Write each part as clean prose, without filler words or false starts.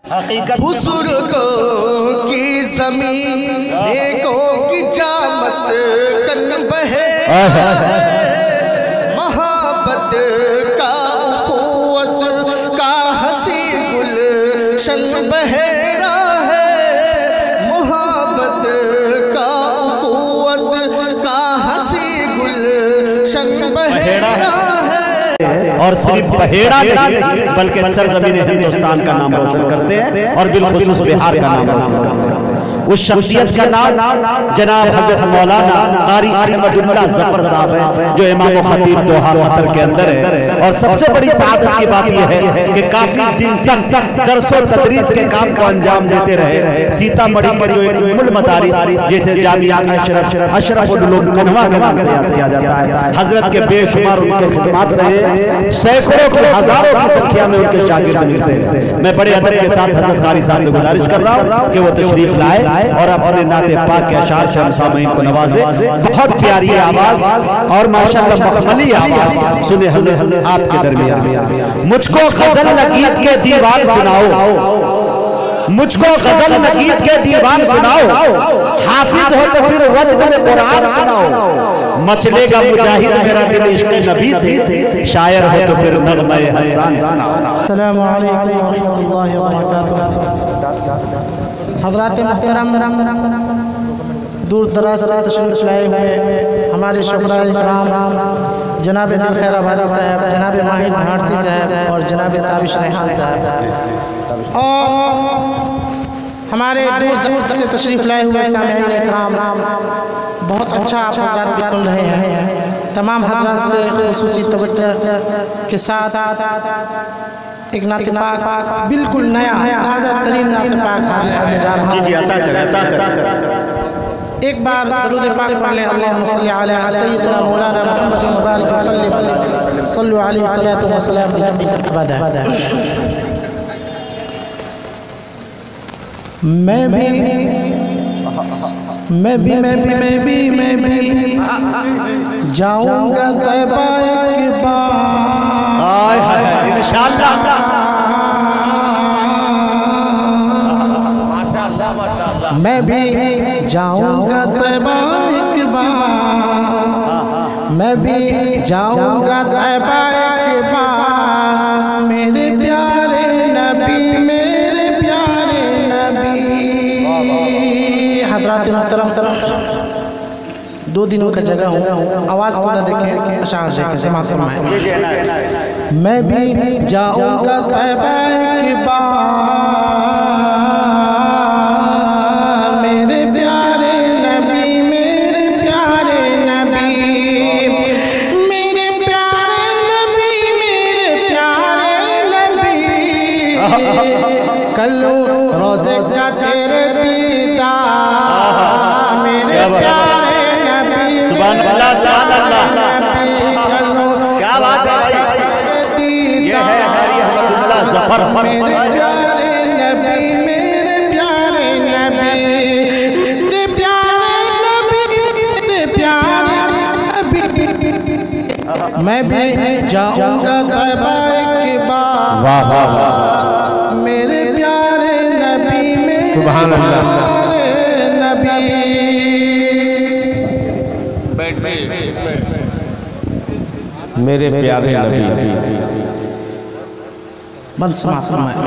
بزرگوں کی زمین نیکوں کی جا مسکن بہیرا ہے، محبت کا اخوت کا حسی گلشن بہیرا ہے، محبت کا اخوت کا حسی گلشن بہیرا ہے۔ اور صرف بحیرہ نہیں بلکہ سرزمین ہندوستان کا نام روشن کرتے ہیں اور بالخصوص بہار کا نام روشن کرتے ہیں۔ اس شخصیت کا نام جناب حضرت مولانا قاری احمد اللہ ظفر صاحب ہے، جو امام و خطیب دوحہ قطر کے اندر ہے۔ اور سب سے بڑی سعادت کی بات یہ ہے کہ کافی دن تک درس و تدریس کے کام کو انجام دیتے رہے۔ سیتا مڑی کے جو ایک مل مدارس جیسے جامعہ اشرف العلوم کنوا کے نام سے یاد کیا جاتا ہے، حضرت کے بے شمار ان کے خدمات رہے، سینکڑوں کے ہزاروں کی سنکھیا میں ان کے شاگرد ملتے ہیں۔ میں بڑے ادب کے ساتھ حضرت قاری صاحب سے گزارش کر رہا ہوں کہ وہ تشریف لائے اور اپنے نعت پاک کے اشعار سے ہم سامعین کو نوازے۔ بہت پیاری آواز اور ماشاءاللہ مخملی آواز سنے حضرت آپ کے درمیان۔ مجھ کو غزل نگید کے دیوان سناؤ، مجھ کو غزل نگید کے دیوان سناؤ، حافظ ہو تو پھر وجد قرآن سناؤ، مچلے گا مجاہد میرا دل عشق نبی سے، شاعر ہو تو پھر نغمہ حسان سناؤ۔ السلام علیکم ورحمۃ اللہ وبرکاتہ۔ حضرات محترم، دور دراز سے تشریف لائے ہوئے ہمارے شکراء اکرام جناب دل خیر آبادی صاحب، جناب ماہر بھارتی صاحب اور جناب تابش ریحان صاحب، اور ہمارے دور دور سے تشریف لائے ہوئے سامعین اکرام، بہت اچھا آپ حضرات بھی سن رہے ہیں۔ تمام حضرات سے خصوصی توجہ کے ساتھ ایک نعت پاک بالکل نیا تازہ ترین نعت پاک حاضر کرنے جا رہا ہوں۔ جی عطا کر۔ ایک بار درود پاک پڑھ لیں، اللہم صلی علی سیدنا مولانا محمد مبارک وسلم، صلو علیہ الصلاۃ والسلام ابدا۔ میں بھی جاؤں گا طیبہ ایک بار، انشاءاللہ میں بھی جاؤں گا طیبہ ایک بار، میں بھی جاؤں گا طیبہ ایک بار، میرے پیارے نبی، میرے پیارے نبی۔ حضرات محترم، 2 دنوں کا جگہ ہوں، آواز کو نہ دیکھیں، اشعار دیکھیں، سماعت فرمائیں۔ میں بھی جاؤں گا طیبہ ایک بار، میرے پیارے نبی، میرے پیارے نبی، میرے پیارے نبی، میرے پیارے نبی، کلوں روزے کا تیرے دیدار، میرے پیارے نبی، سبحان اللہ، سبحان اللہ، کیا بات ہے بھائی، یہ ہے قاری احمد اللہ ظفر۔ میرے پیارے نبی، میرے پیارے نبی، میرے پیارے نبی، میرے پیارے نبی، میں بھی جاؤں گا طیبہ ایک بار، میرے پیارے نبی، میرے پیارے نبی۔ میرے پیارے نبی، بند سماعت فرمائیں۔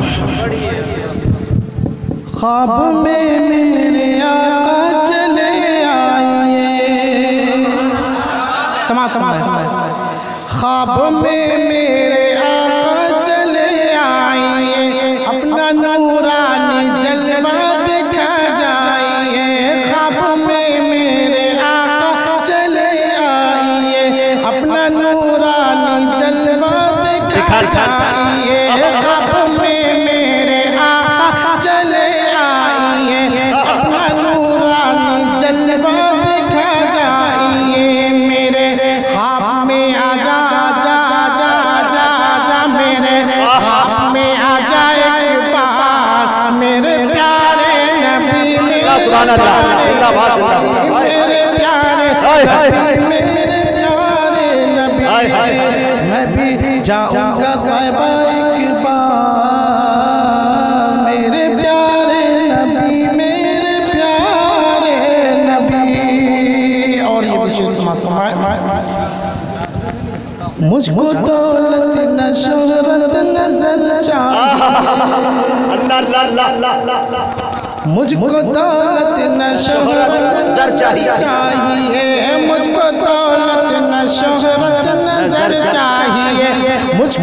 خواب میں میرے آقا چلے آئیے، سماعت فرمائیں۔ خواب میں میرے آقا چلے آئیے، اپنا نورانی جلوہ دکھا جائیے، خواب میں میرے آقا چلے آئیے، اپنا نورانی جلوہ دکھا جائیے، خواب میں میرے آقا چلے آئیے، اپنا نورانی جلوہ دکھا جائیے، میرے خواب میں آ جا جا جا جا جا، میرے خواب میں آ جا ایک بار، میرے پیارے نبی، میرے پیارے نبی، میرے پیارے نبی، میرے پیارے نبی، میں بھی جاؤں گا طیبہ ایک بار، میرے مجھ کو دولت نہ شہرت نظر چاہیے مجھ کو دولت نہ شہرت نظر چاہیے مجھ کو دولت نہ شہرت نظر چاہیے مجھ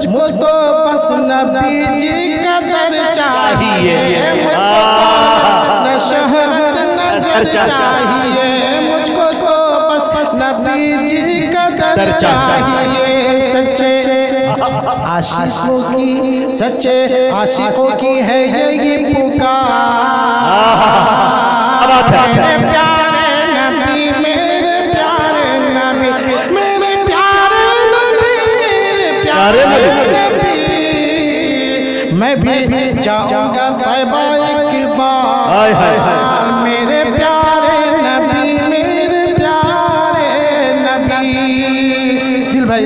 کو تو بس نبی جی کا در چاہیے مجھ کو دولت نہ شہرت نظر چاہیے مجھ کو تو بس نبی جی کا در چاہیے سچے عاشقوں کی ہے یہی پکار میرے پیارے نبی میرے پیارے نبی میرے پیارے نبی میرے پیارے نبی میں بھی جاؤں گا طیبہ ایک بار میرے پیارے نبی میرے پیارے نبی دل بھائی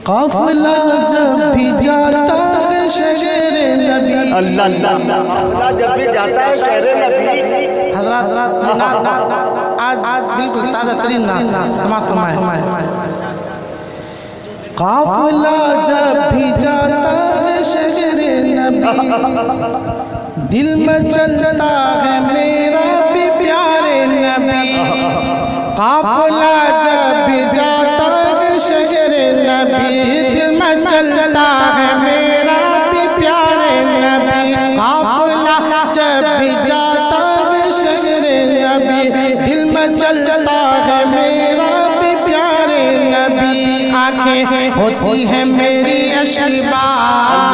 قافلہ جب بھی جاتا ہے شہر نبی قافلہ جب بھی جاتا ہے شہر نبی حضرات آج بالکل تازہ ترین نعت سماعت فرمائے قافلہ جب بھی جاتا ہے شہر نبی دل میں چلتا ہے میرا بھی پیارے نبی قافلہ جب بھی جاتا ہے شہر نبی دل میں چلتا ہے میرا بھی پیارے نبی قافلہ جب بھی جاتا ہے شہر نبی دل میں چلتا ہے میرا بھی پیارے نبی آنکھیں ہوتی ہیں میری اشکبار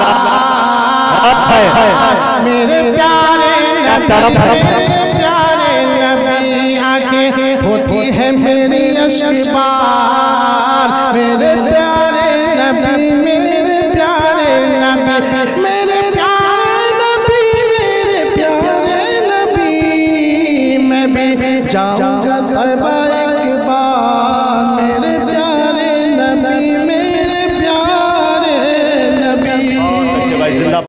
میرے پیارے نبی میرے پیارے نبی آنکھیں ہوتی ہیں میری اشکبار میرے پیارے نبی میرے پیارے نبی میرے پیارے نبی میرے پیارے نبی میں بھی جاؤں گا طیبہ